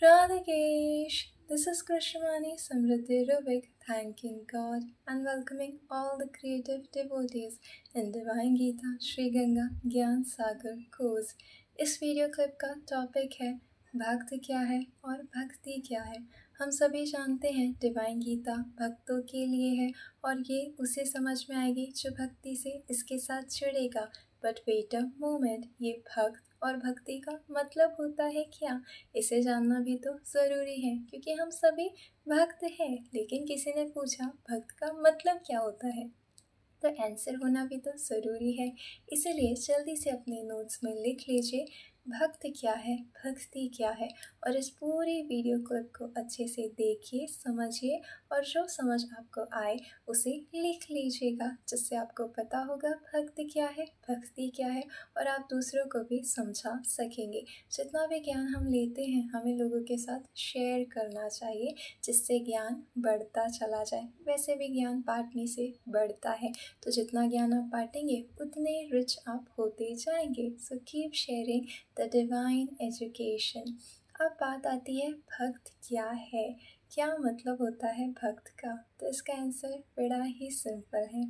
Radhakesh, this is Krishnamani Samriddhi Rubik, thanking God and welcoming all the creative devotees in Divine Gita Shri Ganga Gyan Sagar course. इस video clip का topic है भक्त क्या है और भक्ति क्या है। हम सभी जानते हैं डिवाइन गीता भक्तों के लिए है और ये उसे समझ में आएगी जो भक्ति से इसके साथ जुड़ेगा। बट वेट अ मोमेंट, ये भक्त और भक्ति का मतलब होता है क्या, इसे जानना भी तो ज़रूरी है क्योंकि हम सभी भक्त हैं। लेकिन किसी ने पूछा भक्त का मतलब क्या होता है, तो आंसर होना भी तो ज़रूरी है। इसीलिए जल्दी से अपने नोट्स में लिख लीजिए भक्त क्या है, भक्ति क्या है, और इस पूरी वीडियो क्लिप को अच्छे से देखिए, समझिए और जो समझ आपको आए उसे लिख लीजिएगा, जिससे आपको पता होगा भक्त क्या है, भक्ति क्या है और आप दूसरों को भी समझा सकेंगे। जितना भी ज्ञान हम लेते हैं हमें लोगों के साथ शेयर करना चाहिए, जिससे ज्ञान बढ़ता चला जाए। वैसे भी ज्ञान बांटने से बढ़ता है, तो जितना ज्ञान आप बांटेंगे उतने रिच आप होते जाएंगे। So keep sharing the divine education. अब बात आती है भक्त क्या है, क्या मतलब होता है भक्त का। तो इसका आंसर बड़ा ही सिंपल है।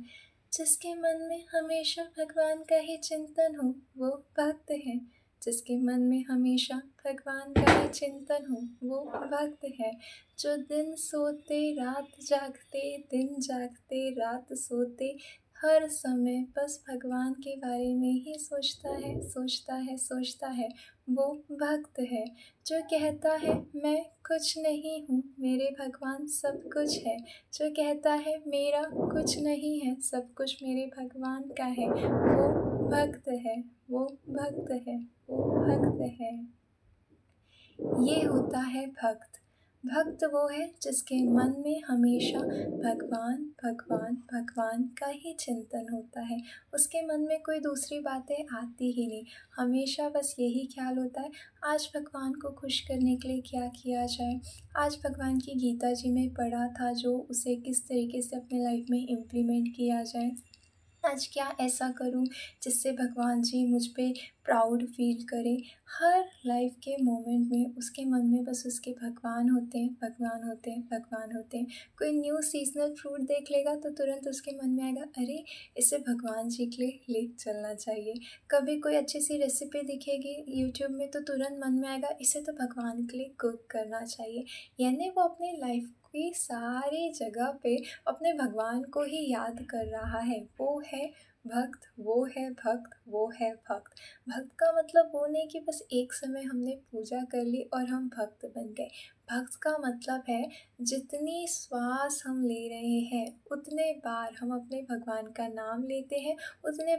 जिसके मन में हमेशा भगवान का ही चिंतन हो वो भक्त है। जिसके मन में हमेशा भगवान का ही चिंतन हो वो भक्त है। जो दिन सोते रात जागते, दिन जागते रात सोते, हर समय बस भगवान के बारे में ही सोचता है, वो भक्त है। जो कहता है मैं कुछ नहीं हूँ, मेरे भगवान सब कुछ है। जो कहता है मेरा कुछ नहीं है, सब कुछ मेरे भगवान का है, वो भक्त है, वो भक्त है, वो भक्त है। ये होता है भक्त। भक्त वो है जिसके मन में हमेशा भगवान भगवान भगवान का ही चिंतन होता है। उसके मन में कोई दूसरी बातें आती ही नहीं, हमेशा बस यही ख्याल होता है आज भगवान को खुश करने के लिए क्या किया जाए। आज भगवान की गीता जी में पढ़ा था जो उसे किस तरीके से अपने लाइफ में इम्प्लीमेंट किया जाए। आज क्या ऐसा करूं जिससे भगवान जी मुझ पे प्राउड फील करें। हर लाइफ के मोमेंट में उसके मन में बस उसके भगवान होते हैं, भगवान होते हैं, भगवान होते हैं। कोई न्यू सीजनल फ्रूट देख लेगा तो तुरंत उसके मन में आएगा अरे इसे भगवान जी के लिए ले चलना चाहिए। कभी कोई अच्छी सी रेसिपी दिखेगी यूट्यूब में तो तुरंत मन में आएगा इसे तो भगवान के लिए कुक करना चाहिए। यानी वो अपने लाइफ की सारी जगह पे अपने भगवान को ही याद कर रहा है। वो है भक्त, वो है भक्त, वो है भक्त। भक्त का मतलब वो नहीं कि बस एक समय हमने पूजा कर ली और हम भक्त बन गए। भक्त का मतलब है जितनी श्वास हम ले रहे हैं उतने बार हम अपने भगवान का नाम लेते हैं, उतने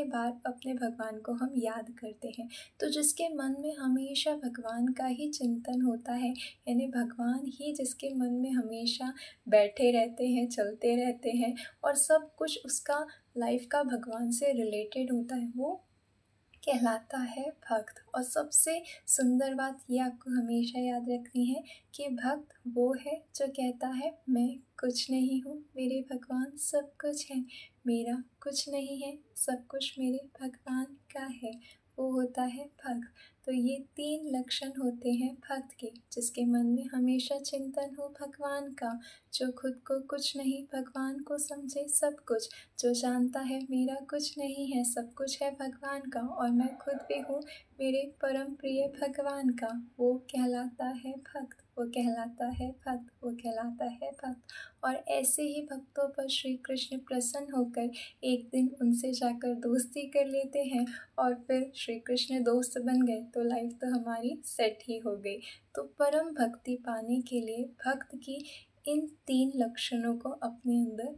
बार अपने भगवान को हम याद करते हैं। तो जिसके मन में हमेशा भगवान का ही चिंतन होता है, यानी भगवान ही जिसके मन में हमेशा बैठे रहते हैं, चलते रहते हैं और सब कुछ उसका लाइफ का भगवान से रिलेटेड होता है, वो कहलाता है भक्त। और सबसे सुंदर बात ये आपको हमेशा याद रखनी है कि भक्त वो है जो कहता है मैं कुछ नहीं हूँ, मेरे भगवान सब कुछ है। मेरा कुछ नहीं है, सब कुछ मेरे भगवान का है, वो होता है भक्त। तो ये 3 लक्षण होते हैं भक्त के। जिसके मन में हमेशा चिंतन हो भगवान का, जो खुद को कुछ नहीं भगवान को समझे सब कुछ, जो जानता है मेरा कुछ नहीं है सब कुछ है भगवान का और मैं खुद भी हूँ मेरे परम प्रिय भगवान का, वो कहलाता है भक्त, वो कहलाता है भक्त, वो कहलाता है भक्त। और ऐसे ही भक्तों पर श्री कृष्ण प्रसन्न होकर एक दिन उनसे जाकर दोस्ती कर लेते हैं और फिर श्री कृष्ण दोस्त बन गए तो लाइफ तो हमारी सेट ही हो गई। तो परम भक्ति पाने के लिए भक्त की इन 3 लक्षणों को अपने अंदर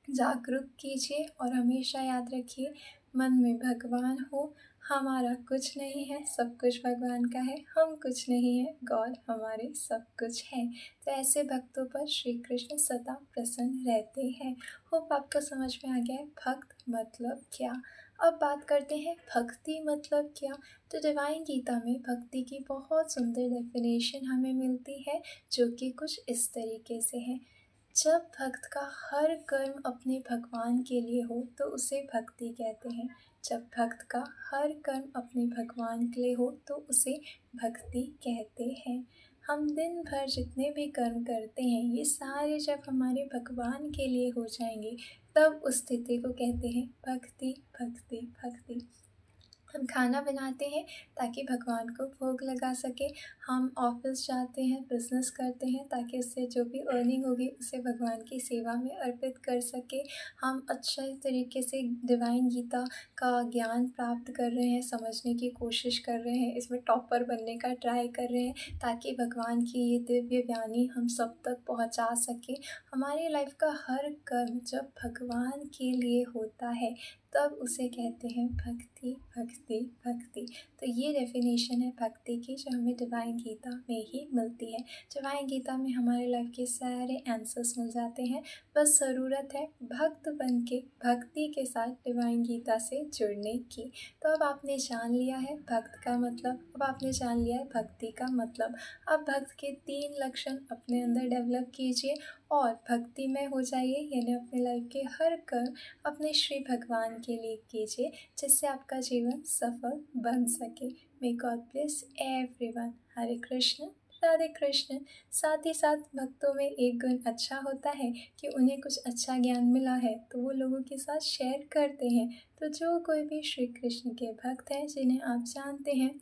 जागरूक कीजिए और हमेशा याद रखिए मन में भगवान हो, हमारा कुछ नहीं है, सब कुछ भगवान का है, हम कुछ नहीं है, गॉड हमारे सब कुछ है। तो ऐसे भक्तों पर श्री कृष्ण सदा प्रसन्न रहते हैं। होप आपको समझ में आ गया है भक्त मतलब क्या। अब बात करते हैं भक्ति मतलब क्या। तो डिवाइन गीता में भक्ति की बहुत सुंदर डेफिनेशन हमें मिलती है जो कि कुछ इस तरीके से है। जब भक्त का हर कर्म अपने भगवान के लिए हो तो उसे भक्ति कहते हैं। जब भक्त का हर कर्म अपने भगवान के लिए हो तो उसे भक्ति कहते हैं। हम दिन भर जितने भी कर्म करते हैं ये सारे जब हमारे भगवान के लिए हो जाएंगे तब उस स्थिति को कहते हैं भक्ति भक्ति भक्ति। हम खाना बनाते हैं ताकि भगवान को भोग लगा सके, हम ऑफिस जाते हैं, बिजनेस करते हैं ताकि उससे जो भी अर्निंग होगी उसे भगवान की सेवा में अर्पित कर सके, हम अच्छे तरीके से डिवाइन गीता का ज्ञान प्राप्त कर रहे हैं, समझने की कोशिश कर रहे हैं, इसमें टॉपर बनने का ट्राई कर रहे हैं ताकि भगवान की ये दिव्य वाणी हम सब तक पहुंचा सके। हमारी लाइफ का हर कर्म जब भगवान के लिए होता है तब उसे कहते हैं भक्ति भक्ति भक्ति। तो ये डेफिनेशन है भक्ति की जो हमें डिवाइन गीता में ही मिलती है। डिवाइन गीता में हमारे लाइफ के सारे आंसर्स मिल जाते हैं, बस ज़रूरत है भक्त बन के भक्ति के साथ डिवाइन गीता से जुड़ने की। तो अब आपने जान लिया है भक्त का मतलब, अब आपने जान लिया है भक्ति का मतलब। अब भक्त के 3 लक्षण अपने अंदर डेवलप कीजिए और भक्तिमय हो जाइए, यानी अपने लाइफ के हर कर्म अपने श्री भगवान के लिए कीजिए जिससे आपका जीवन सफल बन सके। May God bless everyone. हरे कृष्ण राधे कृष्ण। साथ ही साथ भक्तों में एक गुण अच्छा होता है कि उन्हें कुछ अच्छा ज्ञान मिला है तो वो लोगों के साथ शेयर करते हैं। तो जो कोई भी श्री कृष्ण के भक्त हैं जिन्हें आप जानते हैं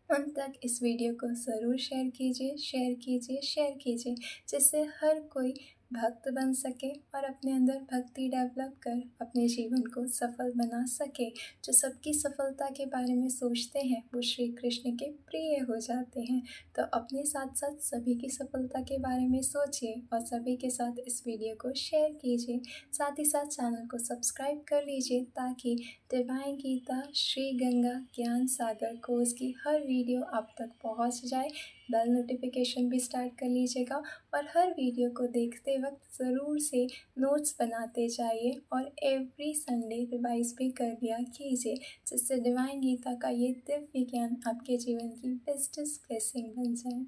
उन तक इस वीडियो को ज़रूर शेयर कीजिए, शेयर कीजिए, शेयर कीजिए, जिससे हर कोई भक्त बन सके और अपने अंदर भक्ति डेवलप कर अपने जीवन को सफल बना सके। जो सबकी सफलता के बारे में सोचते हैं वो श्री कृष्ण के प्रिय हो जाते हैं। तो अपने साथ साथ सभी की सफलता के बारे में सोचिए और सभी के साथ इस वीडियो को शेयर कीजिए। साथ ही साथ चैनल को सब्सक्राइब कर लीजिए ताकि डिवाइन गीता श्री गंगा ज्ञान सागर कोर्स की हर वीडियो आप तक पहुंच जाए। बेल नोटिफिकेशन भी स्टार्ट कर लीजिएगा और हर वीडियो को देखते वक्त ज़रूर से नोट्स बनाते जाइए और एवरी संडे रिवाइज भी कर लिया कीजिए जिससे डिवाइन गीता का ये दिव्य ज्ञान आपके जीवन की बेस्टेस्ट ब्लेसिंग बन जाए।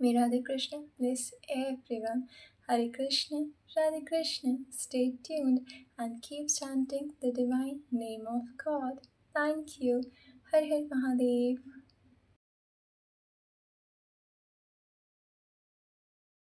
मेरा Radhe Krishna bless everyone. Hare Krishna, Radhe Krishna, stay tuned and keep chanting the divine name of God. Thank you. Har Har Mahadev.